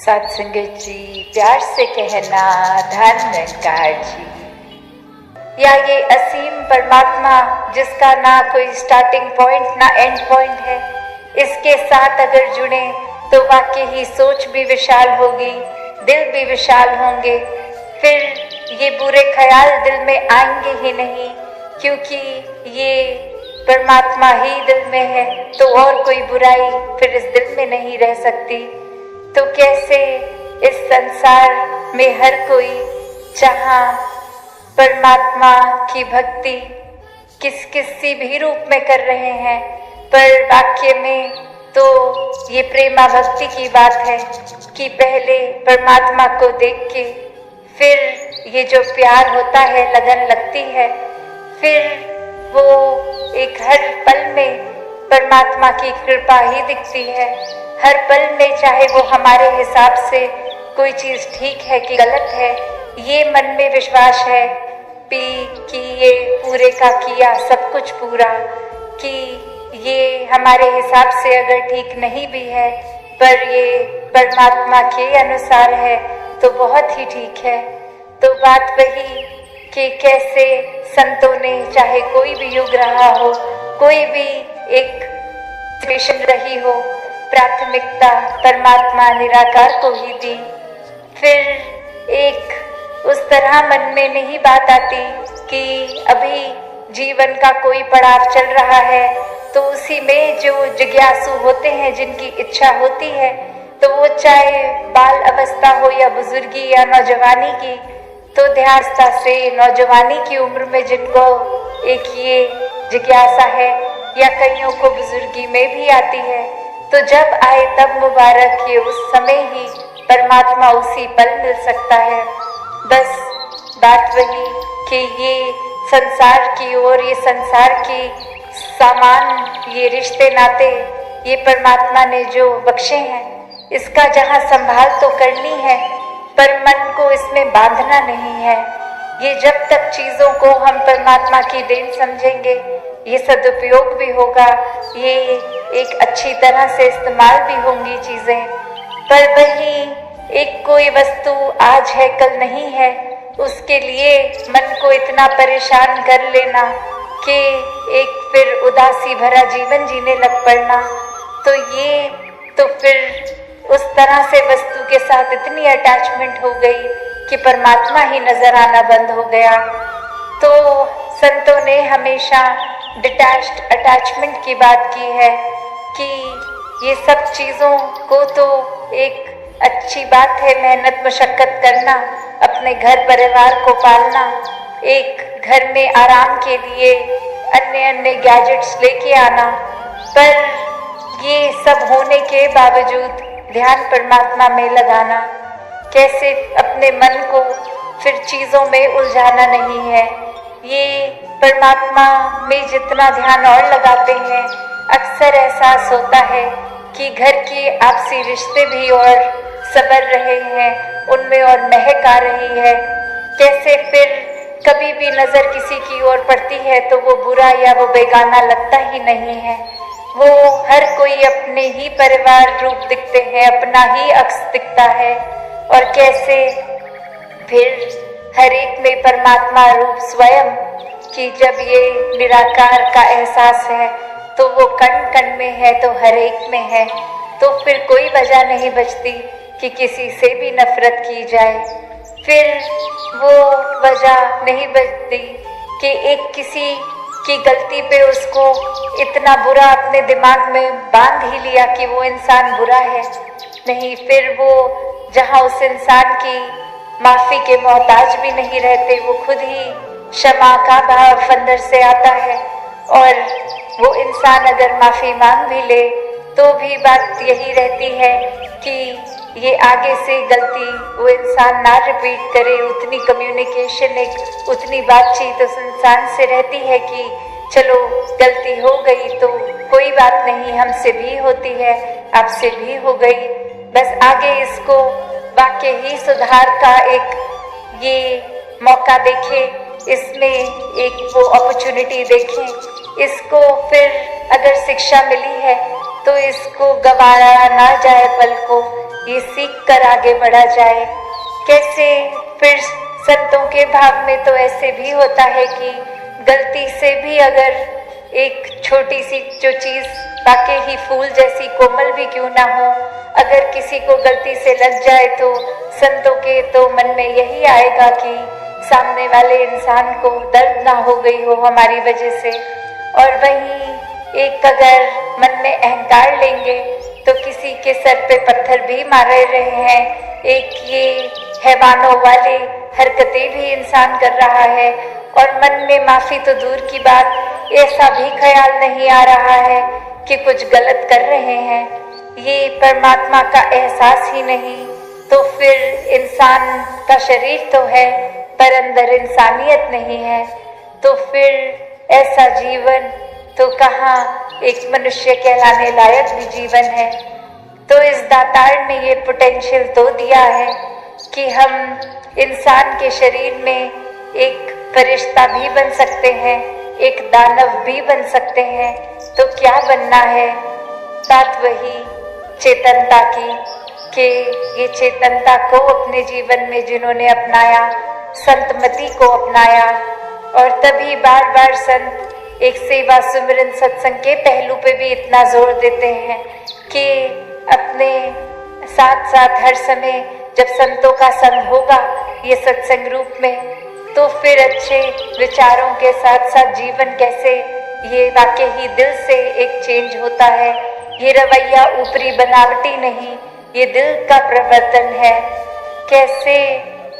साथ संगत जी, प्यार से कहना धन निरंकार जी। या ये असीम परमात्मा जिसका ना कोई स्टार्टिंग पॉइंट ना एंड पॉइंट है, इसके साथ अगर जुड़े तो वाकई ही सोच भी विशाल होगी, दिल भी विशाल होंगे। फिर ये बुरे ख्याल दिल में आएंगे ही नहीं, क्योंकि ये परमात्मा ही दिल में है, तो और कोई बुराई फिर इस दिल में नहीं रह सकती। तो कैसे इस संसार में हर कोई जहाँ परमात्मा की भक्ति किसी भी रूप में कर रहे हैं, पर वाक्य में तो ये प्रेमा भक्ति की बात है कि पहले परमात्मा को देख के फिर ये जो प्यार होता है, लगन लगती है, फिर वो एक हर पल में परमात्मा की कृपा ही दिखती है। हर पल में चाहे वो हमारे हिसाब से कोई चीज़ ठीक है कि गलत है, ये मन में विश्वास है कि ये पूरे का किया सब कुछ पूरा, कि ये हमारे हिसाब से अगर ठीक नहीं भी है पर ये परमात्मा के अनुसार है तो बहुत ही ठीक है। तो बात वही कि कैसे संतों ने चाहे कोई भी युग रहा हो, कोई भी एक सिचुएशन रही हो, प्राथमिकता परमात्मा निराकार को ही दी। फिर एक उस तरह मन में नहीं बात आती कि अभी जीवन का कोई पड़ाव चल रहा है तो उसी में जो जिज्ञासु होते हैं, जिनकी इच्छा होती है, तो वो चाहे बाल अवस्था हो या बुजुर्गी या नौजवानी की, तो ध्यानस्था से नौजवानी की उम्र में जिनको एक ये जिज्ञासा है, या कईयों को बुजुर्गी में भी आती है, तो जब आए तब मुबारक, ये उस समय ही परमात्मा उसी पल मिल सकता है। बस बात वही कि ये संसार की और ये संसार की सामान, ये रिश्ते नाते, ये परमात्मा ने जो बख्शे हैं, इसका जहाँ संभाल तो करनी है, पर मन को इसमें बांधना नहीं है। ये जब तक चीज़ों को हम परमात्मा की देन समझेंगे, ये सदुपयोग भी होगा, ये एक अच्छी तरह से इस्तेमाल भी होंगी चीज़ें। पर वही एक कोई वस्तु आज है कल नहीं है, उसके लिए मन को इतना परेशान कर लेना कि एक फिर उदासी भरा जीवन जीने लग पड़ना, तो ये तो फिर उस तरह से वस्तु के साथ इतनी अटैचमेंट हो गई कि परमात्मा ही नजर आना बंद हो गया। तो संतों ने हमेशा डिटैच्ड अटैचमेंट की बात की है कि ये सब चीज़ों को तो एक अच्छी बात है, मेहनत मशक्क़त करना, अपने घर परिवार को पालना, एक घर में आराम के लिए अन्य अन्य गैजेट्स लेके आना, पर ये सब होने के बावजूद ध्यान परमात्मा में लगाना, कैसे अपने मन को फिर चीज़ों में उलझाना नहीं है। ये परमात्मा में जितना ध्यान और लगाते हैं, अक्सर एहसास होता है कि घर के आपसी रिश्ते भी और संवर रहे हैं, उनमें और महक आ रही है। कैसे फिर कभी भी नज़र किसी की ओर पड़ती है तो वो बुरा या वो बेगाना लगता ही नहीं है, वो हर कोई अपने ही परिवार रूप दिखते हैं, अपना ही अक्स दिखता है। और कैसे फिर हर एक में परमात्मा रूप स्वयं, कि जब ये निराकार का एहसास है तो वो कण कण में है, तो हर एक में है, तो फिर कोई वजह नहीं बचती कि किसी से भी नफरत की जाए। फिर वो वजह नहीं बचती कि एक किसी की गलती पे उसको इतना बुरा अपने दिमाग में बांध ही लिया कि वो इंसान बुरा है। नहीं, फिर वो जहाँ उस इंसान की माफ़ी के मोहताज भी नहीं रहते, वो खुद ही क्षमा का भाव अंदर से आता है, और वो इंसान अगर माफ़ी मांग भी ले तो भी बात यही रहती है कि ये आगे से गलती वो इंसान ना रिपीट करे। उतनी कम्युनिकेशन, एक उतनी बातचीत उस इंसान से रहती है कि चलो गलती हो गई तो कोई बात नहीं, हमसे भी होती है, आपसे भी हो गई, बस आगे इसको वाकई ही सुधार का एक ये मौका देखें, इसमें एक वो अपॉर्चुनिटी देखें, इसको फिर अगर शिक्षा मिली है तो इसको गंवाया ना जाए पल को, ये सीख कर आगे बढ़ा जाए। कैसे फिर संतों के भाव में तो ऐसे भी होता है कि गलती से भी अगर एक छोटी सी जो चीज़ वाकई ही फूल जैसी कोमल भी क्यों ना हो, अगर किसी को गलती से लग जाए तो संतों के तो मन में यही आएगा कि सामने वाले इंसान को दर्द ना हो गई हो हमारी वजह से। और वहीं एक अगर मन में अहंकार लेंगे तो किसी के सर पे पत्थर भी मार रहे हैं। एक ये हैवानों वाली हरकतें भी इंसान कर रहा है और मन में माफ़ी तो दूर की बात, ऐसा भी ख्याल नहीं आ रहा है कि कुछ गलत कर रहे हैं। ये परमात्मा का एहसास ही नहीं तो फिर इंसान का शरीर तो है पर अंदर इंसानियत नहीं है। तो फिर ऐसा जीवन तो कहाँ एक मनुष्य कहलाने लायक भी जीवन है। तो इस दातार ने ये पोटेंशियल तो दिया है कि हम इंसान के शरीर में एक फरिश्ता भी बन सकते हैं, एक दानव भी बन सकते हैं। तो क्या बनना है? बात वही चेतनता की कि ये चेतनता को अपने जीवन में जिन्होंने अपनाया, संतमति को अपनाया, और तभी बार बार संत एक सेवा सुमिरन सत्संग के पहलू पे भी इतना जोर देते हैं कि अपने साथ साथ हर समय जब संतों का संग होगा ये सत्संग रूप में, तो फिर अच्छे विचारों के साथ साथ जीवन कैसे ये वाकई ही दिल से एक चेंज होता है। ये रवैया ऊपरी बनावटी नहीं, ये दिल का प्रवर्तन है। कैसे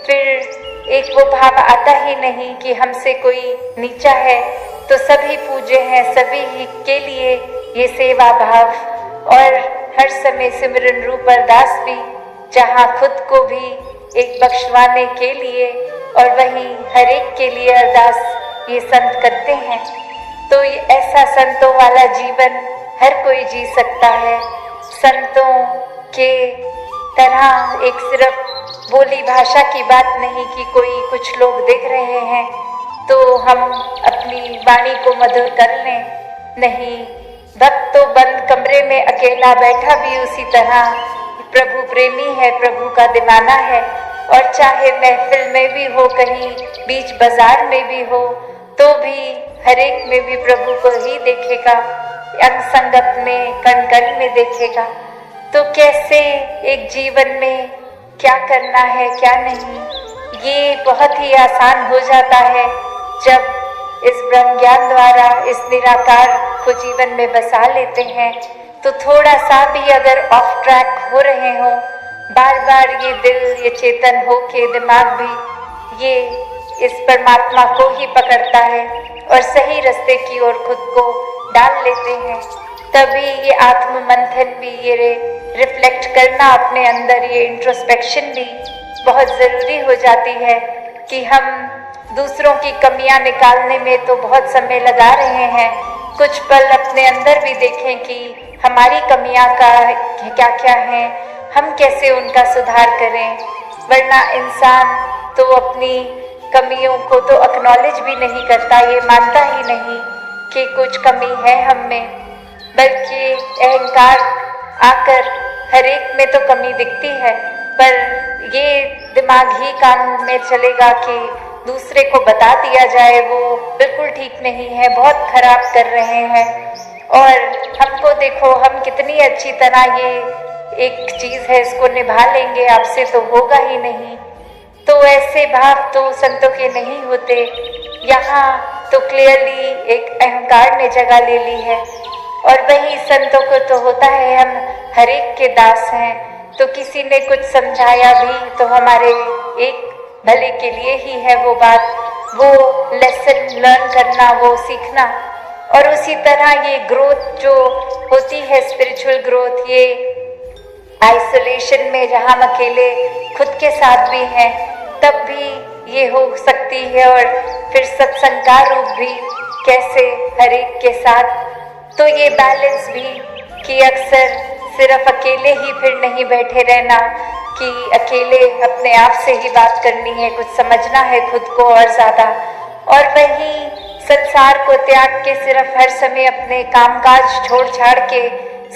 फिर एक वो भाव आता ही नहीं कि हमसे कोई नीचा है तो सभी पूज्य हैं, सभी ही के लिए ये सेवा भाव और हर समय सिमरन रूप अरदास भी, जहाँ खुद को भी एक बख्शवाने के लिए और वहीं हर एक के लिए अरदास ये संत करते हैं। तो ये ऐसा संतों वाला जीवन हर कोई जी सकता है। संतों के तरह एक सिर्फ बोली भाषा की बात नहीं कि कोई कुछ लोग देख रहे हैं तो हम अपनी वाणी को मधुर कर लें, नहीं। भक्त तो बंद कमरे में अकेला बैठा भी उसी तरह प्रभु प्रेमी है, प्रभु का दीवाना है। और चाहे महफिल में भी हो, कहीं बीच बाजार में भी हो, तो भी हर एक में भी प्रभु को ही देखेगा, अंग संगत में कण कण में देखेगा। तो कैसे एक जीवन में क्या करना है क्या नहीं, ये बहुत ही आसान हो जाता है जब इस ब्रह्म ज्ञान द्वारा इस निराकार को जीवन में बसा लेते हैं। तो थोड़ा सा भी अगर ऑफ ट्रैक हो रहे हो, बार बार ये दिल ये चेतन हो के दिमाग भी ये इस परमात्मा को ही पकड़ता है और सही रास्ते की ओर खुद को डाल लेते हैं। तभी ये आत्म मंथन भी, ये रिफ्लेक्ट करना अपने अंदर, ये इंट्रोस्पेक्शन भी बहुत ज़रूरी हो जाती है कि हम दूसरों की कमियां निकालने में तो बहुत समय लगा रहे हैं, कुछ पल अपने अंदर भी देखें कि हमारी कमियां का क्या क्या हैं, हम कैसे उनका सुधार करें। वरना इंसान तो अपनी कमियों को तो एक्नॉलेज भी नहीं करता, ये मानता ही नहीं कि कुछ कमी है हम में, बल्कि अहंकार आकर हर एक में तो कमी दिखती है, पर ये दिमाग ही काम में चलेगा कि दूसरे को बता दिया जाए वो बिल्कुल ठीक नहीं है, बहुत खराब कर रहे हैं, और हमको देखो हम कितनी अच्छी तरह ये एक चीज़ है इसको निभा लेंगे, आपसे तो होगा ही नहीं। तो ऐसे भाव तो संतों के नहीं होते। यहाँ तो क्लियरली एक अहंकार ने जगह ले ली है, और वही संतों को तो होता है हम हर एक के दास हैं, तो किसी ने कुछ समझाया भी तो हमारे एक भले के लिए ही है वो बात, वो लेसन लर्न करना, वो सीखना। और उसी तरह ये ग्रोथ जो होती है, स्पिरिचुअल ग्रोथ, ये आइसोलेशन में जहाँ हम अकेले खुद के साथ भी हैं तब भी ये हो सकती है, और फिर सत्संग का रूप भी कैसे हर एक के साथ। तो ये बैलेंस भी कि अक्सर सिर्फ अकेले ही फिर नहीं बैठे रहना कि अकेले अपने आप से ही बात करनी है, कुछ समझना है खुद को और ज़्यादा, और वहीं संसार को त्याग के सिर्फ हर समय अपने कामकाज छोड़ छाड़ के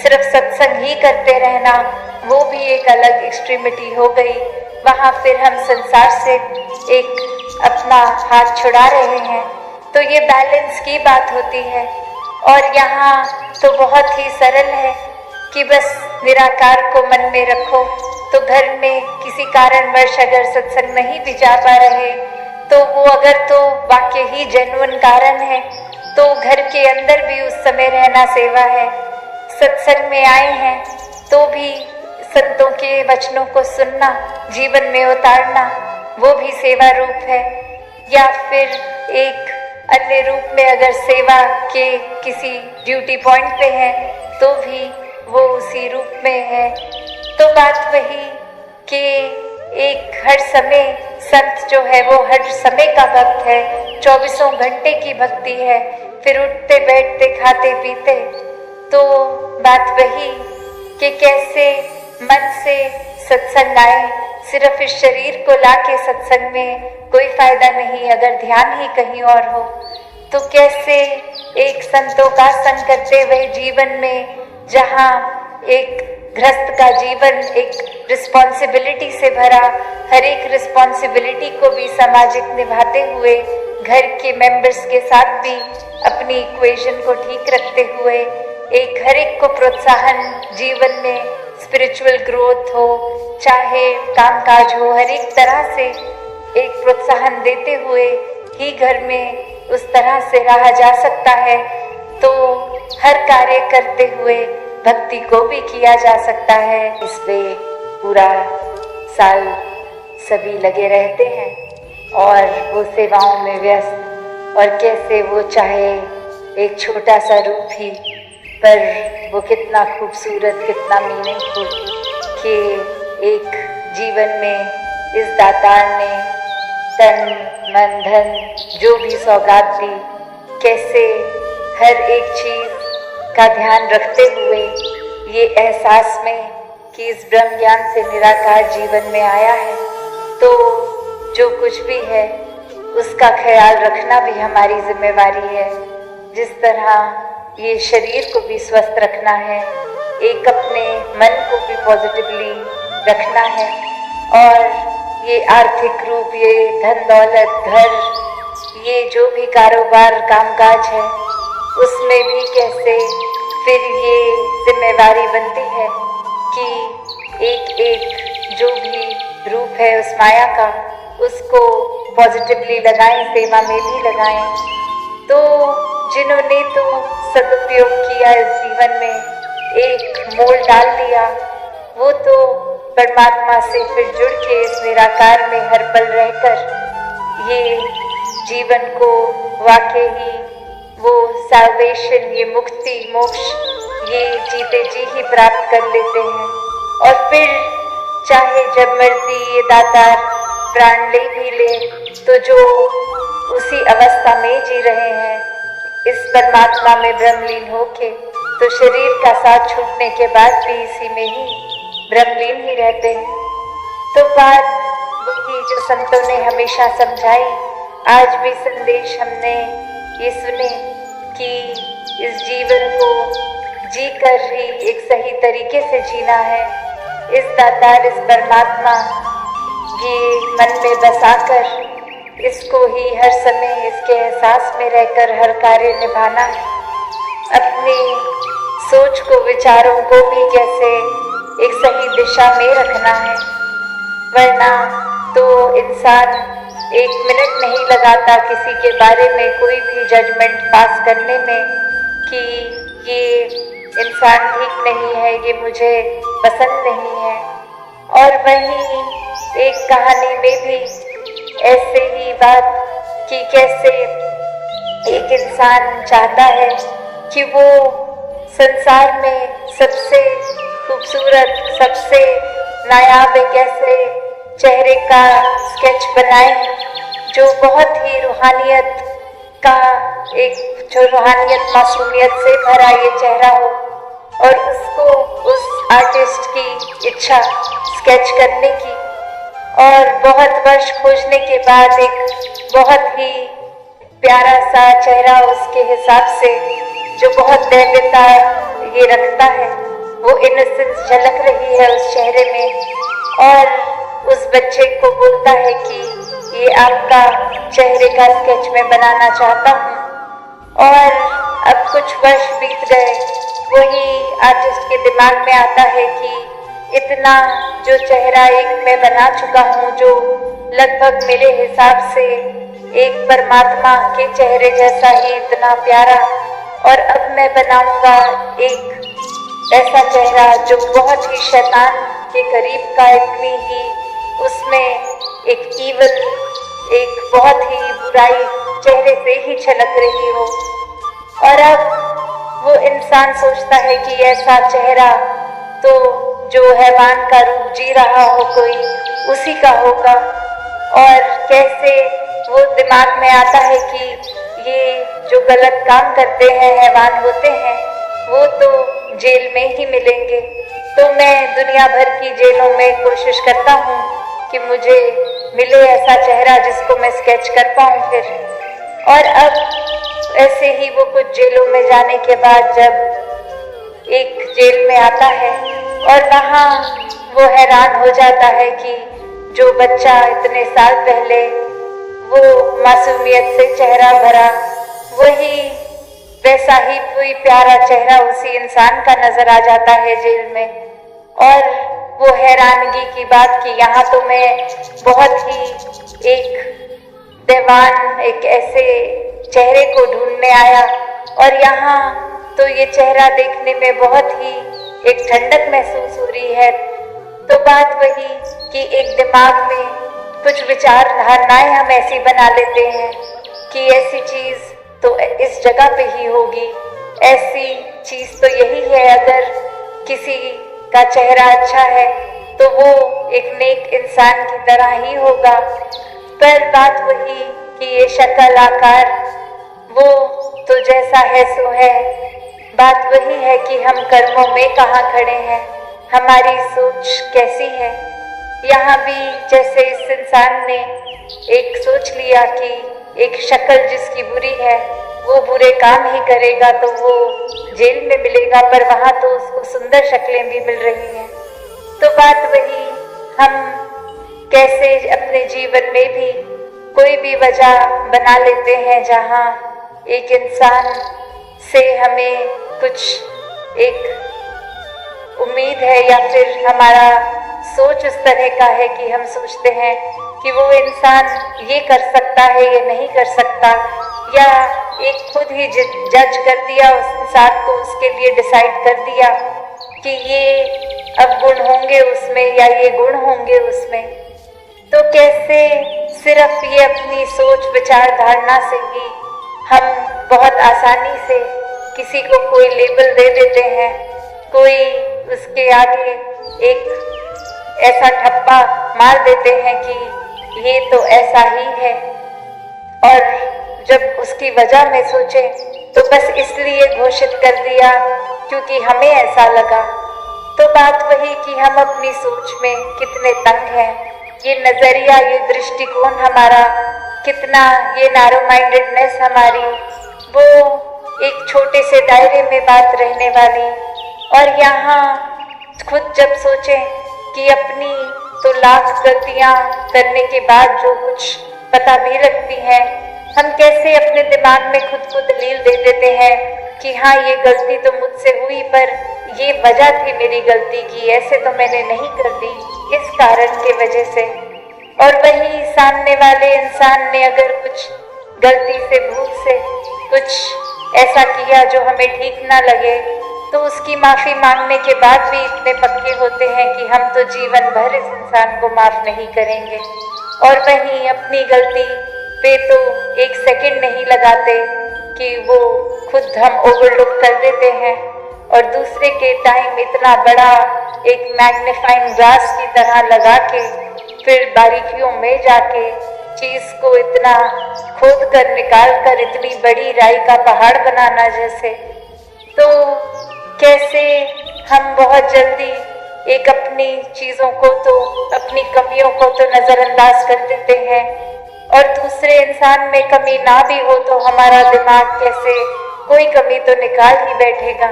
सिर्फ सत्संग ही करते रहना, वो भी एक अलग एक्सट्रीमिटी हो गई। वहाँ फिर हम संसार से एक अपना हाथ छुड़ा रहे हैं। तो ये बैलेंस की बात होती है। और यहाँ तो बहुत ही सरल है कि बस निराकार को मन में रखो। तो घर में किसी कारणवश अगर सत्संग नहीं भी जा पा रहे, तो वो अगर तो वाकई ही जेन्युइन कारण है, तो घर के अंदर भी उस समय रहना सेवा है। सत्संग में आए हैं तो भी संतों के वचनों को सुनना, जीवन में उतारना, वो भी सेवा रूप है। या फिर एक अन्य रूप में अगर सेवा के किसी ड्यूटी पॉइंट पे है, तो भी वो उसी रूप में है। तो बात वही कि एक हर समय संत जो है वो हर समय का भक्त है, 24 घंटे की भक्ति है, फिर उठते बैठते खाते पीते। तो बात वही कि कैसे मन से सत्संग आए। सिर्फ इस शरीर को लाके सत्संग में कोई फायदा नहीं अगर ध्यान ही कहीं और हो। तो कैसे एक संतों का संग करते हुए जीवन में, जहाँ एक गृहस्थ का जीवन एक रिस्पॉन्सिबिलिटी से भरा, हर एक रिस्पॉन्सिबिलिटी को भी सामाजिक निभाते हुए, घर के मेंबर्स के साथ भी अपनी इक्वेशन को ठीक रखते हुए, एक हर एक को प्रोत्साहन जीवन में, स्पिरिचुअल ग्रोथ हो चाहे कामकाज हो, हर एक तरह से एक प्रोत्साहन देते हुए ही घर में उस तरह से रहा जा सकता है। तो हर कार्य करते हुए भक्ति को भी किया जा सकता है। इस पे पूरा साल सभी लगे रहते हैं और वो सेवाओं में व्यस्त, और कैसे वो चाहे एक छोटा सा रूप ही, पर वो कितना खूबसूरत, कितना मीनिंगफुल कि एक जीवन में इस दातार ने तन मन धन जो भी सौगात दी, कैसे हर एक चीज का ध्यान रखते हुए ये एहसास में कि इस ब्रह्म ज्ञान से निराकार जीवन में आया है, तो जो कुछ भी है उसका ख्याल रखना भी हमारी जिम्मेवारी है। जिस तरह ये शरीर को भी स्वस्थ रखना है, एक अपने मन को भी पॉजिटिवली रखना है, और ये आर्थिक रूप, ये धन दौलत, घर, ये जो भी कारोबार कामकाज है, उसमें भी कैसे फिर ये जिम्मेवारी बनती है कि एक एक जो भी रूप है उस माया का, उसको पॉजिटिवली लगाएं, सेवा में भी लगाएं। तो जिन्होंने तो सदुपयोग किया इस जीवन में, एक मोड़ डाल दिया, वो तो परमात्मा से फिर जुड़ के इस निराकार में हर पल रहकर ये जीवन को वाकई ही वो साल्वेशन, ये मुक्ति, मोक्ष, ये जीते जी ही प्राप्त कर लेते हैं। और फिर चाहे जब मर्जी ये दातार प्राण ले भी ले, तो जो उसी अवस्था में जी रहे हैं इस परमात्मा में ब्रह्मलीन होके, तो शरीर का साथ छूटने के बाद भी इसी में ही ब्रह्मलीन ही रहते हैं। तो बात वही जो संतों ने हमेशा समझाई, आज भी संदेश हमने ये सुने कि इस जीवन को जी कर ही एक सही तरीके से जीना है। इस दातार, इस परमात्मा, ये मन में बसाकर इसको ही हर समय इसके एहसास में रहकर हर कार्य निभाना है। अपनी सोच को, विचारों को भी कैसे एक सही दिशा में रखना है, वरना तो इंसान एक मिनट नहीं लगाता किसी के बारे में कोई भी जजमेंट पास करने में कि ये इंसान ठीक नहीं है, ये मुझे पसंद नहीं है। और वहीं एक कहानी में भी ऐसे ही बात कि कैसे एक इंसान चाहता है कि वो संसार में सबसे खूबसूरत, सबसे नायाब एक ऐसे चेहरे का स्केच बनाए जो बहुत ही रूहानियत का, एक जो रूहानियत, मासूमियत से भरा ये चेहरा हो, और उसको उस आर्टिस्ट की इच्छा स्केच करने की, और बहुत वर्ष खोजने के बाद एक बहुत ही प्यारा सा चेहरा उसके हिसाब से जो बहुत दैव्यता ये रखता है, वो इनोसेंस झलक रही है उस चेहरे में और उस बच्चे को बोलता है कि ये आपका चेहरे का स्केच मैं बनाना चाहता हूँ। और अब कुछ वर्ष बीत गए, वही आर्टिस्ट के दिमाग में आता है कि इतना जो चेहरा एक मैं बना चुका हूँ, जो लगभग मेरे हिसाब से एक परमात्मा के चेहरे जैसा ही इतना प्यारा, और अब मैं बनाऊंगा एक ऐसा चेहरा जो बहुत ही शैतान के करीब का, इतनी ही उसमें एक ईवल, एक बहुत ही बुराई चेहरे से ही छलक रही हो। और अब वो इंसान सोचता है कि ऐसा चेहरा तो जो हैवान का रूप जी रहा हो कोई, उसी का होगा। और कैसे वो दिमाग में आता है कि ये जो गलत काम करते हैं, हैवान होते हैं, वो तो जेल में ही मिलेंगे। तो मैं दुनिया भर की जेलों में कोशिश करता हूँ कि मुझे मिले ऐसा चेहरा जिसको मैं स्केच कर पाऊँ फिर। और अब ऐसे ही वो कुछ जेलों में जाने के बाद जब एक जेल में आता है और वहाँ वो हैरान हो जाता है कि जो बच्चा इतने साल पहले वो मासूमियत से चेहरा भरा, वही वैसा ही कोई प्यारा चेहरा उसी इंसान का नजर आ जाता है जेल में। और वो हैरानगी की बात कि यहाँ तो मैं बहुत ही एक दीवान, एक ऐसे चेहरे को ढूंढने आया, और यहाँ तो ये चेहरा देखने में बहुत ही एक ठंडक महसूस हो रही है। तो बात वही कि एक दिमाग में कुछ विचार धारणाएं हम ऐसी बना लेते हैं कि ऐसी चीज तो इस जगह पे ही होगी, ऐसी चीज तो यही है, अगर किसी का चेहरा अच्छा है तो वो एक नेक इंसान की तरह ही होगा। पर बात वही कि ये शक्ल आकार वो तो जैसा है सो है। बात वही है कि हम कर्मों में कहाँ खड़े हैं, हमारी सोच कैसी है। यहाँ भी जैसे इस इंसान ने एक सोच लिया कि एक शक्ल जिसकी बुरी है वो बुरे काम ही करेगा तो वो जेल में मिलेगा, पर वहाँ तो उसको सुंदर शक्लें भी मिल रही हैं। तो बात वही, हम कैसे अपने जीवन में भी कोई भी वजह बना लेते हैं जहाँ एक इंसान से हमें कुछ एक उम्मीद है, या फिर हमारा सोच उस तरह का है कि हम सोचते हैं कि वो इंसान ये कर सकता है, ये नहीं कर सकता, या एक खुद ही जज कर दिया उस इंसान को, उसके लिए डिसाइड कर दिया कि ये अब गुण होंगे उसमें या ये गुण होंगे उसमें। तो कैसे सिर्फ ये अपनी सोच विचार धारणा से ही हम बहुत आसानी से किसी को कोई लेबल दे देते हैं, कोई उसके आगे एक ऐसा ठप्पा मार देते हैं कि ये तो ऐसा ही है। और जब उसकी वजह में सोचे तो बस इसलिए घोषित कर दिया क्योंकि हमें ऐसा लगा। तो बात वही कि हम अपनी सोच में कितने तंग हैं, ये नजरिया, ये दृष्टिकोण हमारा कितना, ये नैरो माइंडेडनेस हमारी, वो एक छोटे से दायरे में बात रहने वाली। और यहाँ खुद जब सोचें कि अपनी तो लाख गलतियां करने के बाद जो कुछ पता भी लगती है, हम कैसे अपने दिमाग में खुद को दलील दे देते हैं कि हाँ ये गलती तो मुझसे हुई, पर ये वजह थी मेरी गलती की, ऐसे तो मैंने नहीं कर दी इस कारण के वजह से। और वही सामने वाले इंसान ने अगर कुछ गलती से, भूल से कुछ ऐसा किया जो हमें ठीक ना लगे, तो उसकी माफी मांगने के बाद भी इतने पक्के होते हैं कि हम तो जीवन भर इस इंसान को माफ नहीं करेंगे। और वहीं अपनी गलती पे तो एक सेकंड नहीं लगाते कि वो खुद हम ओवरलुक कर देते हैं, और दूसरे के टाइम इतना बड़ा एक मैग्नीफाइंग ग्लास की तरह लगा के फिर बारीकियों में जाके चीज को इतना खोद कर निकाल कर इतनी बड़ी राई का पहाड़ बनाना जैसे। तो कैसे हम बहुत जल्दी एक अपनी चीजों को तो, अपनी कमियों को तो नजरअंदाज कर देते हैं, और दूसरे इंसान में कमी ना भी हो तो हमारा दिमाग कैसे कोई कमी तो निकाल ही बैठेगा।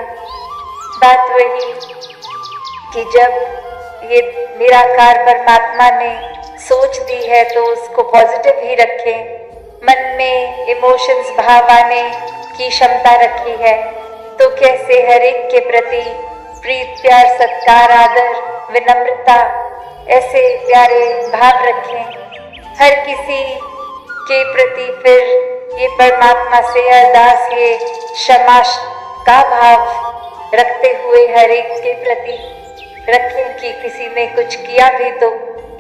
बात वही कि जब ये निराकार परमात्मा ने सोच दी है तो उसको पॉजिटिव ही रखें। मन में इमोशंस भाव आने की क्षमता रखी है तो कैसे हर एक के प्रति प्रीत, प्यार, सत्कार, आदर, विनम्रता ऐसे प्यारे भाव रखें। हर किसी के प्रति फिर ये परमात्मा से अरदास, ये क्षमा का भाव रखते हुए हर एक के प्रति रखें कि किसी ने कुछ किया भी तो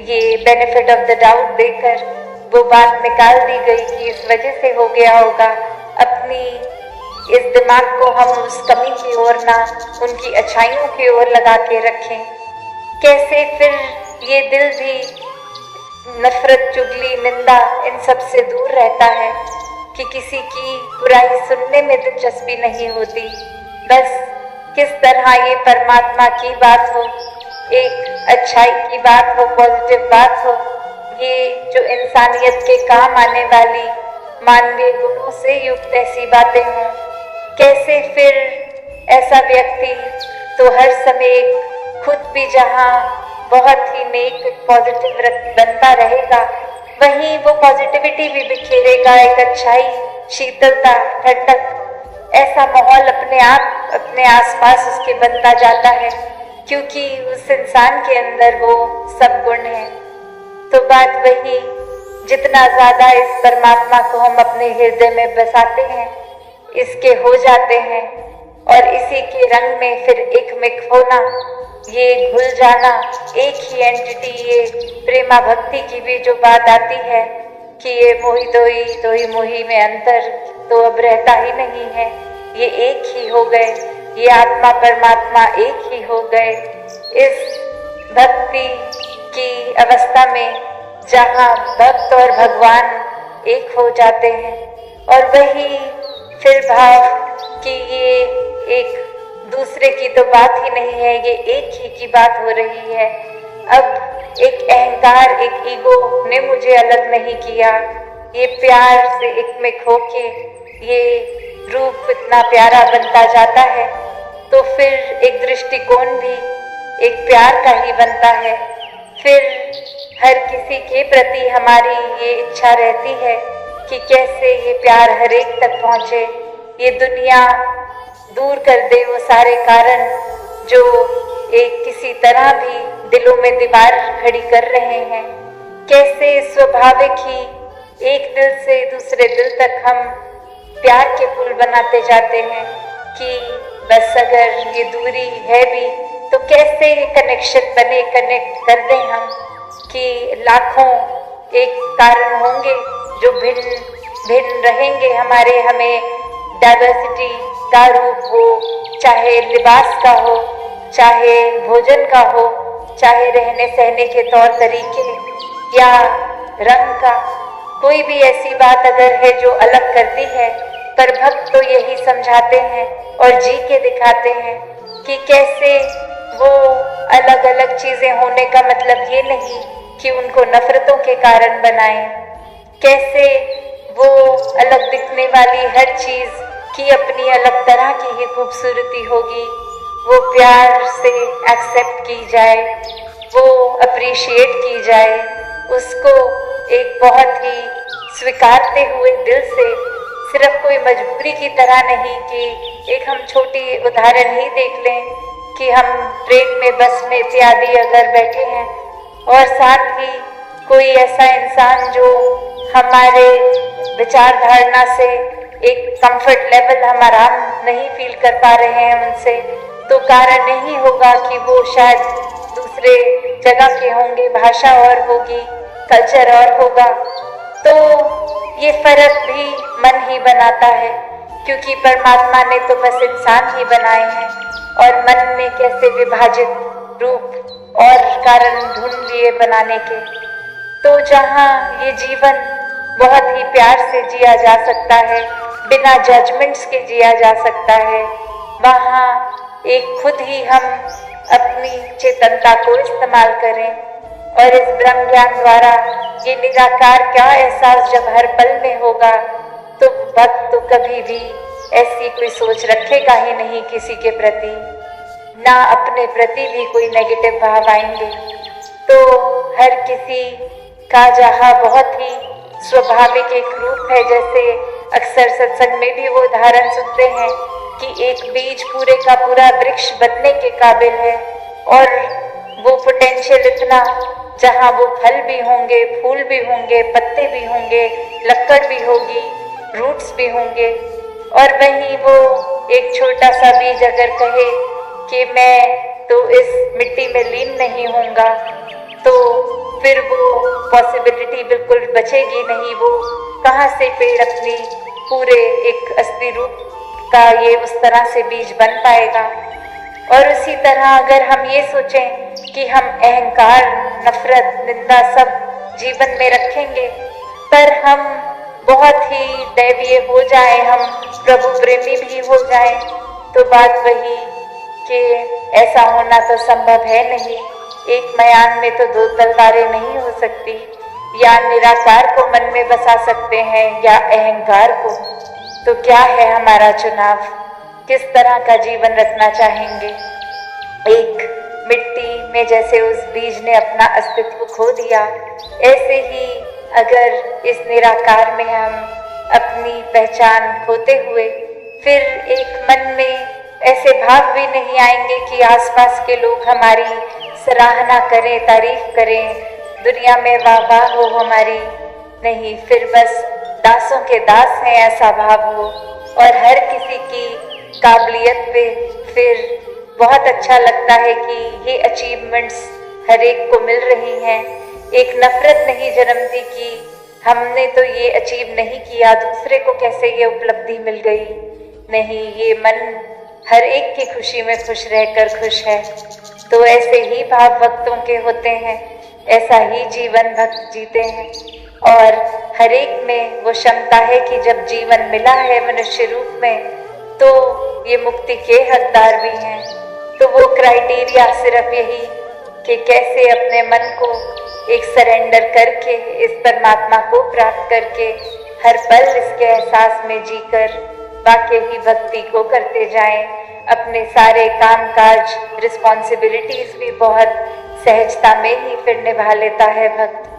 ये बेनिफिट ऑफ द डाउट देकर वो बात निकाल दी गई कि इस वजह से हो गया होगा। अपनी इस दिमाग को हम उस कमी की ओर ना उनकी अच्छाइयों की ओर लगा के रखें। कैसे फिर ये दिल भी नफरत, चुगली, निंदा इन सब से दूर रहता है कि किसी की बुराई सुनने में दिलचस्पी नहीं होती। बस किस तरह ये परमात्मा की बात हो, एक अच्छाई की बात हो, पॉजिटिव बात हो, ये जो इंसानियत के काम आने वाली मानवीय गुणों से युक्त ऐसी बातें हों। कैसे फिर ऐसा व्यक्ति तो हर समय खुद भी जहाँ बहुत ही नेक पॉजिटिव बनता रहेगा वहीं वो पॉजिटिविटी भी बिखेरेगा, एक अच्छाई, शीतलता, ठंडक, ऐसा माहौल अपने आप अपने आसपास उसके बनता जाता है क्योंकि उस इंसान के अंदर वो सब गुण है। तो बात वही, जितना ज्यादा इस परमात्मा को हम अपने हृदय में बसाते हैं, इसके हो जाते हैं और इसी के रंग में फिर एकमिक होना, ये घुल जाना, एक ही एंटिटी, ये प्रेमा भक्ति की भी जो बात आती है कि ये मोही दोही मोही में अंतर तो अब रहता ही नहीं है, ये एक ही हो गए, ये आत्मा परमात्मा एक ही हो गए। इस भक्ति की अवस्था में जहाँ भक्त और भगवान एक हो जाते हैं और वही फिर भाव कि ये एक दूसरे की तो बात ही नहीं है, ये एक ही की बात हो रही है। अब एक अहंकार, एक ईगो ने मुझे अलग नहीं किया, ये प्यार से एकमिक होके ये रूप इतना प्यारा बनता जाता है तो फिर एक दृष्टिकोण भी एक प्यार का ही बनता है। फिर हर किसी के प्रति हमारी ये इच्छा रहती है कि कैसे ये प्यार हर एक तक पहुँचे, ये दुनिया दूर कर दे वो सारे कारण जो एक किसी तरह भी दिलों में दीवार खड़ी कर रहे हैं। कैसे स्वाभाविक ही एक दिल से दूसरे दिल तक हम प्यार के पुल बनाते जाते हैं कि बस अगर ये दूरी है भी तो कैसे ये कनेक्शन बने, कनेक्ट कर दें हम कि लाखों एक कारण होंगे जो भिन्न भिन्न रहेंगे हमारे, हमें डाइवर्सिटी का रूप हो, चाहे लिबास का हो, चाहे भोजन का हो, चाहे रहने सहने के तौर तरीके या रंग का, कोई भी ऐसी बात अगर है जो अलग करती है, पर भक्त तो यही समझाते हैं और जी के दिखाते हैं कि कैसे वो अलग अलग चीजें होने का मतलब ये नहीं कि उनको नफरतों के कारण बनाएं। कैसे वो अलग दिखने वाली हर चीज की अपनी अलग तरह की ही खूबसूरती होगी, वो प्यार से एक्सेप्ट की जाए, वो अप्रिशिएट की जाए, उसको एक बहुत ही स्वीकारते हुए दिल से, सिर्फ कोई मजबूरी की तरह नहीं कि एक हम छोटी उदाहरण ही देख लें कि हम ट्रेन में, बस में इत्यादि अगर बैठे हैं और साथ ही कोई ऐसा इंसान जो हमारे विचार धारणा से एक कंफर्ट लेवल हम आराम नहीं फील कर पा रहे हैं उनसे, तो कारण नहीं होगा कि वो शायद दूसरे जगह के होंगे, भाषा और होगी, कल्चर और होगा। तो ये फर्क भी मन ही बनाता है क्योंकि परमात्मा ने तो बस इंसान ही बनाए हैं और मन में कैसे विभाजित रूप और कारण ढूंढ लिए बनाने के। तो जहाँ ये जीवन बहुत ही प्यार से जिया जा सकता है, बिना जजमेंट्स के जिया जा सकता है, वहाँ एक खुद ही हम अपनी चेतनता को इस्तेमाल करें और इस ब्रह्म ज्ञान द्वारा ये निराकार क्या एहसास जब हर पल में होगा तो भक्त तो कभी भी ऐसी कोई सोच रखेगा ही नहीं किसी के प्रति। ना अपने प्रति भी कोई नेगेटिव भाव आएंगे। तो हर किसी का जहाँ बहुत ही स्वाभाविक एक रूप है, जैसे अक्सर सत्संग में भी वो उदाहरण सुनते हैं कि एक बीज पूरे का पूरा वृक्ष बनने के काबिल है, और वो पोटेंशियल इतना, जहाँ वो फल भी होंगे, फूल भी होंगे, पत्ते भी होंगे, लकड़ भी होगी, रूट्स भी होंगे। और वहीं वो एक छोटा सा बीज अगर कहे कि मैं तो इस मिट्टी में लीन नहीं होऊंगा, तो फिर वो पॉसिबिलिटी बिल्कुल बचेगी नहीं। वो कहाँ से पेड़ अपनी पूरे एक असली रूप का ये उस तरह से बीज बन पाएगा। और उसी तरह अगर हम ये सोचें कि हम अहंकार, नफरत, निंदा सब जीवन में रखेंगे, पर हम बहुत ही दैवीय हो जाएं, हम प्रभु प्रेमी भी हो जाएं, तो बात वही कि ऐसा होना तो संभव है नहीं। एक मयान में तो दो तलवारें नहीं हो सकती। या निराकार को मन में बसा सकते हैं या अहंकार को। तो क्या है हमारा चुनाव? किस तरह का जीवन रखना चाहेंगे? एक मिट्टी में जैसे उस बीज ने अपना अस्तित्व खो दिया, ऐसे ही अगर इस निराकार में हम अपनी पहचान खोते हुए, फिर एक मन में ऐसे भाव भी नहीं आएंगे कि आसपास के लोग हमारी सराहना करें, तारीफ करें, दुनिया में वाह वाह हो हमारी। नहीं, फिर बस दासों के दास हैं ऐसा भाव हो, और हर किसी की काबिलियत पे फिर बहुत अच्छा लगता है कि ये अचीवमेंट्स हर एक को मिल रही हैं। एक नफरत नहीं जन्मती कि हमने तो ये अचीव नहीं किया, दूसरे को कैसे ये उपलब्धि मिल गई। नहीं, ये मन हर एक की खुशी में खुश रहकर खुश है। तो ऐसे ही भाव भक्तों के होते हैं, ऐसा ही जीवन भक्त जीते हैं। और हर एक में वो क्षमता है कि जब जीवन मिला है मनुष्य रूप में, तो ये मुक्ति के हकदार भी हैं। तो वो क्राइटेरिया सिर्फ यही कि कैसे अपने मन को एक सरेंडर करके, इस परमात्मा को प्राप्त करके, हर पल इसके एहसास में जीकर वाकई ही भक्ति को करते जाएं। अपने सारे काम काज, रिस्पॉन्सिबिलिटीज भी बहुत सहजता में ही फिर निभा लेता है भक्त।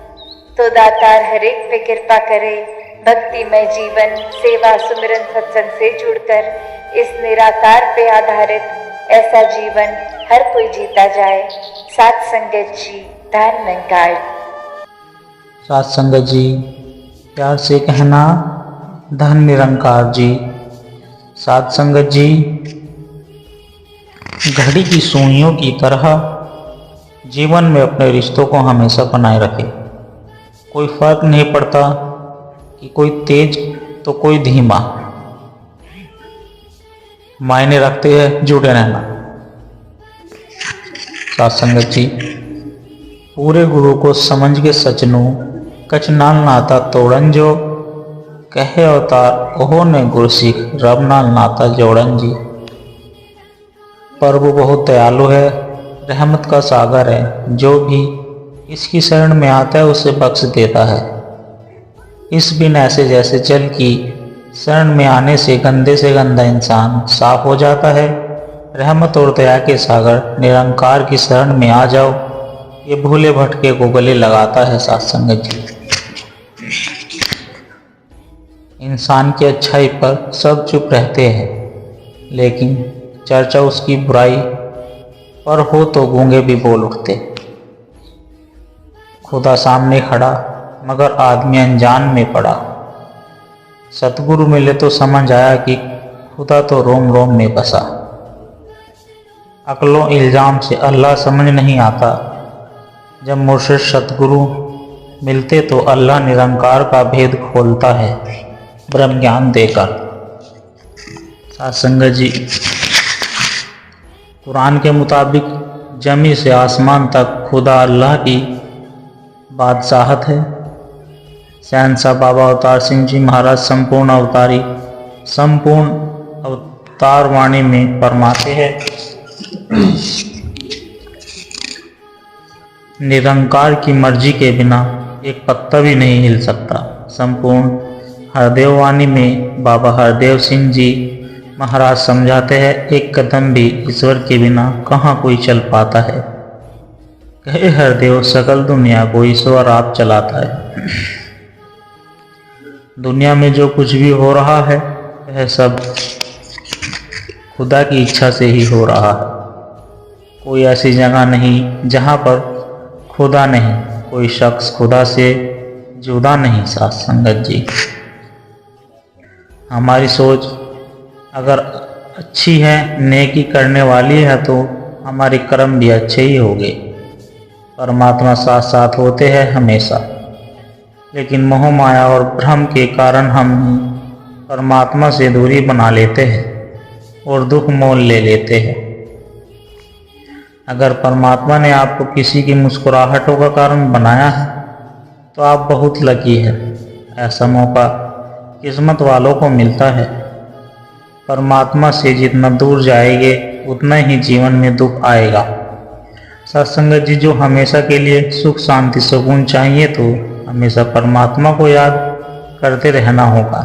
तो दातार हर एक पे कृपा करे, भक्तिमय जीवन, सेवा, सुमिरन, सत्संग से जुड़कर इस निराकार पे आधारित ऐसा जीवन हर कोई जीता जाए। सात संगत जी, धन निरंकार। सात संगत जी, प्यार से कहना धन निरंकार जी। सात संगत जी, घड़ी की सुइयों की तरह जीवन में अपने रिश्तों को हमेशा बनाए रखें। कोई फर्क नहीं पड़ता कि कोई तेज तो कोई धीमा, मायने रखते हैं जुड़े रहना। सात संगत जी, पूरे गुरु को समझ के सचनू, कछ नाल नाता तोड़न जो, कहे अवतार ओहो ने गुरु सीख, रब नाल नाता जोड़न जी। प्रभु बहुत दयालु है, रहमत का सागर है, जो भी इसकी शरण में आता है उसे बख्श देता है। इस बिन ऐसे जैसे जल की शरण में आने से गंदे से गंदा इंसान साफ हो जाता है। रहमत और दया के सागर निरंकार की शरण में आ जाओ, ये भूले भटके को गले लगाता है। सात संगत जी, इंसान की अच्छाई पर सब चुप रहते हैं, लेकिन चर्चा उसकी बुराई पर हो तो गूंगे भी बोल उठते। खुदा सामने खड़ा मगर आदमी अनजान में पड़ा। सतगुरु मिले तो समझ आया कि खुदा तो रोम रोम में बसा। अक्लों इल्जाम से अल्लाह समझ नहीं आता, जब मुर्शिद सतगुरु मिलते तो अल्लाह निरंकार का भेद खोलता है ब्रह्म ज्ञान देकर। सात संगत जी, कुरान के मुताबिक जमी से आसमान तक खुदा अल्लाह की बादशाहत है। शहंशाह बाबा अवतार सिंह जी महाराज संपूर्ण अवतारी संपूर्ण अवतार वाणी में फरमाते हैं, निरंकार की मर्जी के बिना एक पत्ता भी नहीं हिल सकता। संपूर्ण हरदेव वाणी में बाबा हरदेव सिंह जी महाराज समझाते हैं, एक कदम भी ईश्वर के बिना कहाँ कोई चल पाता है। कहे हरदेव, सकल दुनिया को ईश्वर आप चलाता है। दुनिया में जो कुछ भी हो रहा है वह सब खुदा की इच्छा से ही हो रहा है। कोई ऐसी जगह नहीं जहाँ पर खुदा नहीं, कोई शख्स खुदा से जुदा नहीं। साथ संगत जी, हमारी सोच अगर अच्छी है, नेकी करने वाली है, तो हमारे कर्म भी अच्छे ही होंगे। परमात्मा साथ साथ होते हैं हमेशा, लेकिन मोह माया और भ्रम के कारण हम परमात्मा से दूरी बना लेते हैं और दुख मोल ले लेते हैं। अगर परमात्मा ने आपको किसी की मुस्कुराहटों का कारण बनाया है तो आप बहुत लकी है। ऐसा मौका किस्मत वालों को मिलता है। परमात्मा से जितना दूर जाएंगे उतना ही जीवन में दुख आएगा। सत्संगत जी, जो हमेशा के लिए सुख शांति सुकून चाहिए तो हमेशा परमात्मा को याद करते रहना होगा।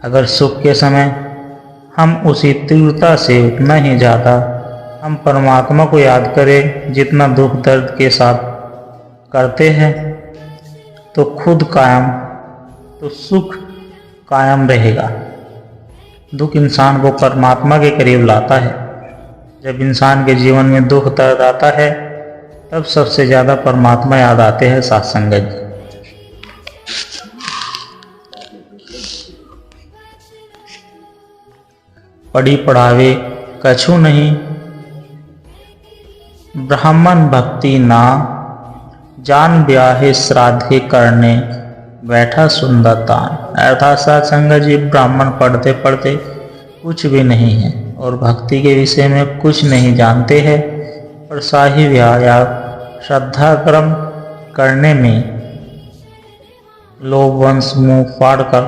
अगर सुख के समय हम उसी तीव्रता से उतना ही ज़्यादा हम परमात्मा को याद करें जितना दुख दर्द के साथ करते हैं, तो सुख कायम रहेगा। दुख इंसान को परमात्मा के करीब लाता है। जब इंसान के जीवन में दुख दर्द आता है तब सबसे ज़्यादा परमात्मा याद आते हैं। सत्संगत जी, पढ़ी पढ़ावे कछु नहीं, ब्राह्मण भक्ति ना, जान ब्याहे श्राद्धे करने, बैठा सुंदर दान। अर्थात सत्संगत जी, ब्राह्मण पढ़ते पढ़ते कुछ भी नहीं है और भक्ति के विषय में कुछ नहीं जानते हैं, और शाही ब्याह या श्रद्धा कर्म करने में लोग वंश मुंह फाड़ कर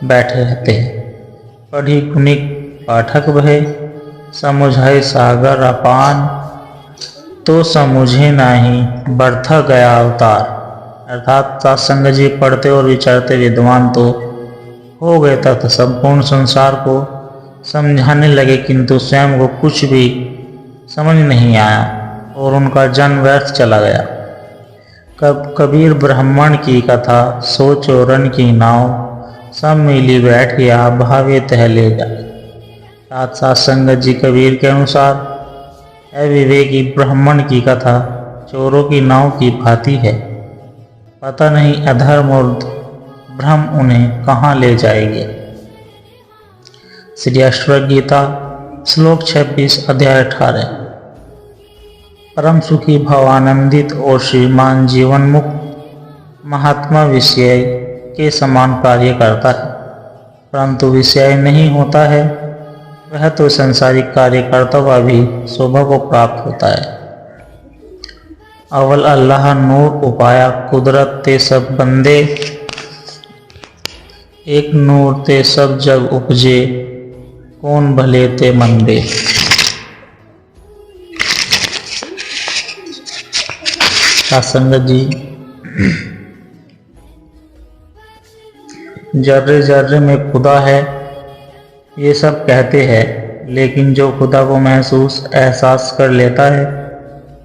बैठे रहते हैं। पढ़ी गुणिक पाठक भय, समुझाए सागर अपान, तो समुझे नाही बढ़ता गया अवतार। अर्थात सत्संग जी, पढ़ते और विचारते विद्वान तो हो गए तथा संपूर्ण संसार को समझाने लगे, किंतु स्वयं को कुछ भी समझ नहीं आया और उनका जन्म व्यर्थ चला गया। कबीर ब्राह्मण की कथा, सो चोरन की नाव, सब मिली बैठ गया भावे तह ले जाए। साथ संगत जी, कबीर के अनुसार अविवेकी ब्राह्मण की कथा चोरों की नाव की भांति है। पता नहीं अधर्म और भ्रम उन्हें कहाँ ले जाएंगे। श्री अष्टवक्र गीता श्लोक 26 अध्याय 18। परम सुखी भवानंदित और श्रीमान जीवन मुक्त महात्मा विषय के समान कार्य करता है, परंतु विषय नहीं होता है, वह तो संसारिक कार्यकर्ता का भी शोभा को प्राप्त होता है। अवल अल्लाह नूर उपाया कुदरत ते सब बंदे, एक नूर ते सब जग उपजे, कौन भले ते मंदे। संगत जी, जर्रे जर्रे में खुदा है ये सब कहते हैं, लेकिन जो खुदा को महसूस एहसास कर लेता है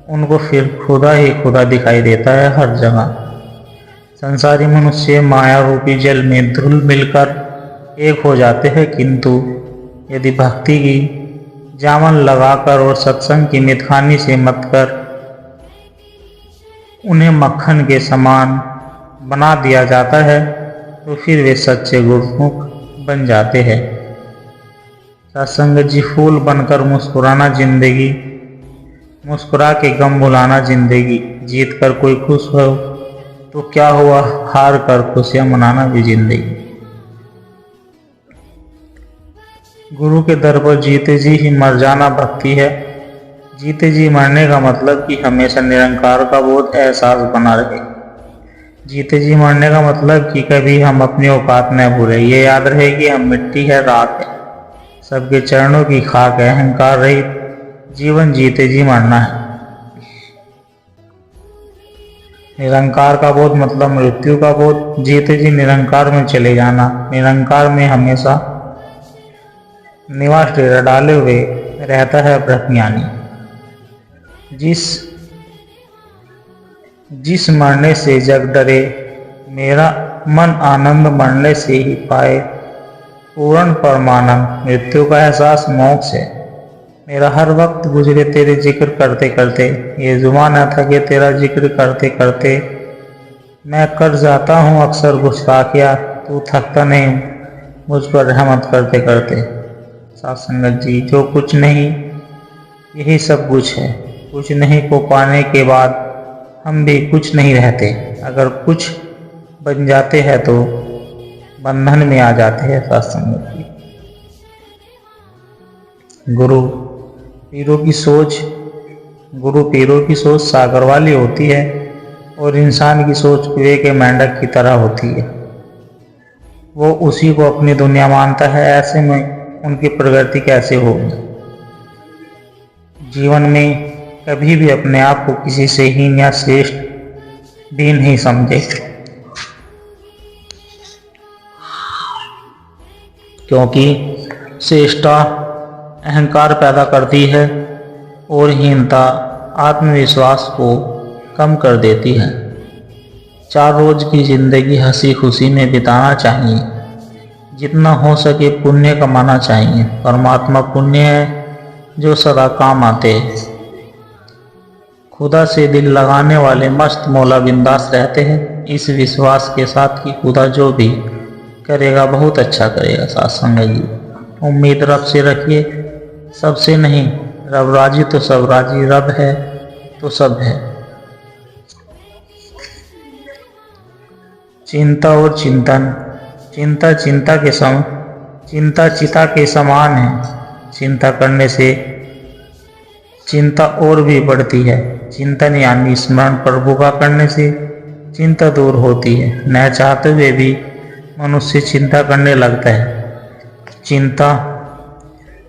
उनको फिर खुदा ही खुदा दिखाई देता है हर जगह। संसारी मनुष्य माया रूपी जल में धुल मिलकर एक हो जाते हैं, किंतु यदि भक्ति की जामन लगाकर और सत्संग की मितखानी से मत कर उन्हें मक्खन के समान बना दिया जाता है, तो फिर वे सच्चे गुरुमुख बन जाते हैं। सत्संग जी, फूल बनकर मुस्कुराना जिंदगी, मुस्कुरा के गम भुलाना जिंदगी। जीत कर कोई खुश हो तो क्या हुआ, हार कर खुशियां मनाना भी जिंदगी। गुरु के दर पर जीते जी ही मर जाना भक्ति है। जीते जी मरने का मतलब कि हमेशा निरंकार का बोध एहसास बना रहे। जीते जी मरने का मतलब कि कभी हम अपनी औकात न भूले। ये याद रहे कि हम मिट्टी है, राख है, सबके चरणों की खाक है। अहंकार रहित जीवन जीते जी मरना है। निरंकार का बोध मतलब मृत्यु का बोध। जीते जी निरंकार में चले जाना, निरंकार में हमेशा निवास डेरा डाले हुए रहता है ब्रह्मज्ञानी। जिस मरने से जग डरे, मेरा मन आनंद मरने से ही पाए पूर्ण परमानंद। मृत्यु का एहसास मोक्ष है। मेरा हर वक्त गुजरे तेरे जिक्र करते करते, ये जुबान न थके तेरा जिक्र करते करते। मैं कर जाता हूँ अक्सर गुस्ताखिया, तू थकता नहीं मुझ पर रहमत करते करते। साथ संगत जी, जो कुछ नहीं यही सब कुछ है। कुछ नहीं को पाने के बाद हम भी कुछ नहीं रहते। अगर कुछ बन जाते हैं तो बंधन में आ जाते हैं। साथ संगत जी, गुरु पीरों की सोच सागर वाली होती है और इंसान की सोच कुएं के मेंढक की तरह होती है। वो उसी को अपनी दुनिया मानता है। ऐसे में उनकी प्रगति कैसे होगी? जीवन में कभी भी अपने आप को किसी से हीन या श्रेष्ठ भी नहीं समझे, क्योंकि श्रेष्ठता अहंकार पैदा करती है और हीनता आत्मविश्वास को कम कर देती है। 4 रोज की जिंदगी हंसी खुशी में बिताना चाहिए। जितना हो सके पुण्य कमाना चाहिए। परमात्मा पुण्य है जो सदा काम आते हैं। खुदा से दिल लगाने वाले मस्त मौला बिंदास रहते हैं, इस विश्वास के साथ कि खुदा जो भी करेगा बहुत अच्छा करेगा। साथ संगत जी, उम्मीद रब से रखिए, सबसे नहीं। रब राजी तो सब राजी, रब है तो सब है। चिंता और चिंतन। चिंता चिता के समान है। चिंता करने से चिंता और भी बढ़ती है। चिंतन यानी स्मरण प्रभु का करने से चिंता दूर होती है। न चाहते हुए भी मनुष्य चिंता करने लगता है। चिंता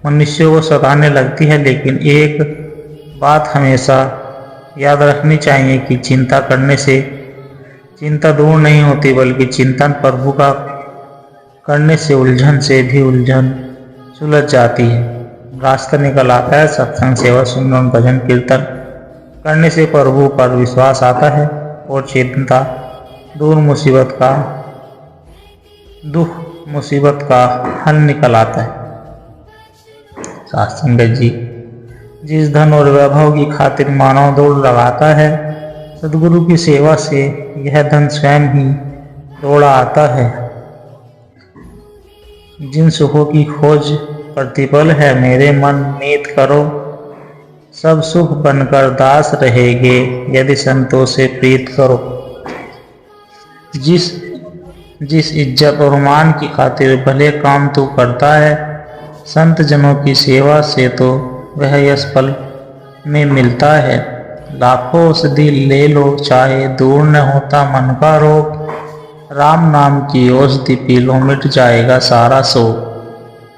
मनुष्य को सताने लगती है, लेकिन एक बात हमेशा याद रखनी चाहिए कि चिंता करने से चिंता दूर नहीं होती, बल्कि चिंतन प्रभु का करने से उलझन से भी उलझन सुलझ जाती है। रास्ता निकल आता है। सत्संग, सेवा, सुमरन, भजन, कीर्तन करने से प्रभु पर विश्वास आता है और चिंता दुख मुसीबत का हल निकल आता है। साथ संगत जी, जिस धन और वैभव की खातिर मानव दौड़ लगाता है, सदगुरु की सेवा से यह धन स्वयं ही दौड़ा आता है। जिन सुखों की खोज प्रतिपल है, मेरे मन नीत करो, सब सुख बनकर दास रहेगे, यदि संतों से प्रीत करो। जिस इज्जत और मान की खातिर भले काम तू करता है, संत जनों की सेवा से तो वह यश फल में मिलता है। लाखों औषधि ले लो, चाहे दूर न होता मन का रोग, राम नाम की औषधि पी लो, मिट जाएगा सारा शोक।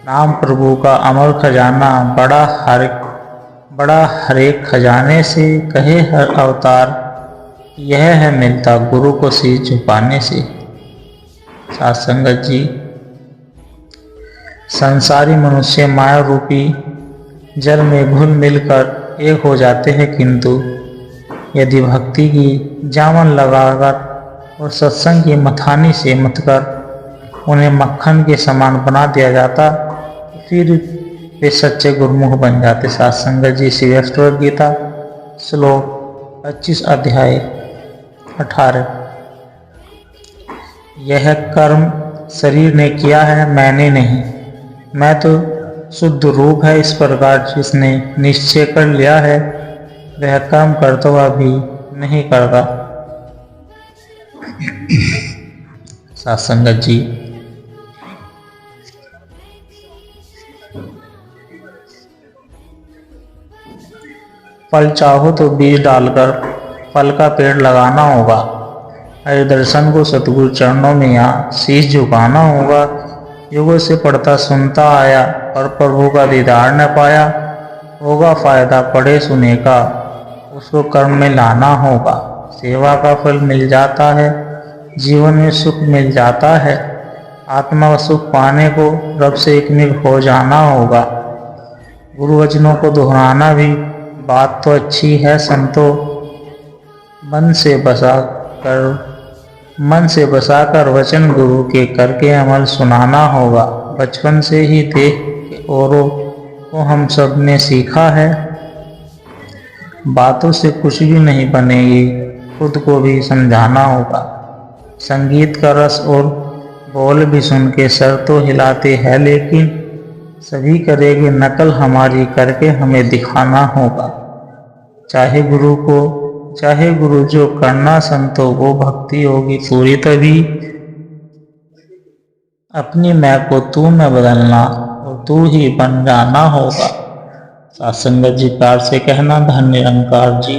नाम प्रभु का अमर खजाना, बड़ा हर एक खजाने से, कहे हर अवतार यह है मिलता, गुरु को शीश झुकाने से। साथ संगत जी, संसारी मनुष्य माया रूपी जल में घुल मिलकर एक हो जाते हैं, किंतु यदि भक्ति की जामन लगाकर और सत्संग की मथानी से मतकर उन्हें मक्खन के समान बना दिया जाता, फिर वे सच्चे गुरुमुख बन जाते। साथ संगत जी, श्री अष्टवक्र गीता श्लोक 25 अध्याय 18। यह कर्म शरीर ने किया है, मैंने नहीं। मैं तो शुद्ध रूप है। इस प्रकार जिसने निश्चय कर लिया है, वह कर्म करता हुआ भी नहीं करता। साथ संगत जी, फल चाहो तो बीज डालकर फल का पेड़ लगाना होगा। हरि दर्शन को सतगुरु चरणों में यहाँ शीश झुकाना होगा। युगों से पढ़ता सुनता आया, पर प्रभु का दीदार न पाया। होगा फायदा पढ़े सुने का, उसको कर्म में लाना होगा। सेवा का फल मिल जाता है, जीवन में सुख मिल जाता है। आत्मा का सुख पाने को रब से एकमिक हो जाना होगा। गुरु वचनों को दोहराना भी बात तो अच्छी है संतो, मन से बसाकर वचन गुरु के करके अमल सुनाना होगा। बचपन से ही देख के औरों को हम सब ने सीखा है, बातों से कुछ भी नहीं बनेगी, खुद को भी समझाना होगा। संगीत का रस और बोल भी सुन के सर तो हिलाते हैं, लेकिन सभी करेंगे नकल हमारी करके हमें दिखाना होगा। चाहे गुरु जो करना संतो वो भक्ति होगी पूरी, तभी अपनी मैं को तू में बदलना और तू ही बन जाना होगा। साथ संगत जी प्यार से कहना, धन निरंकार जी।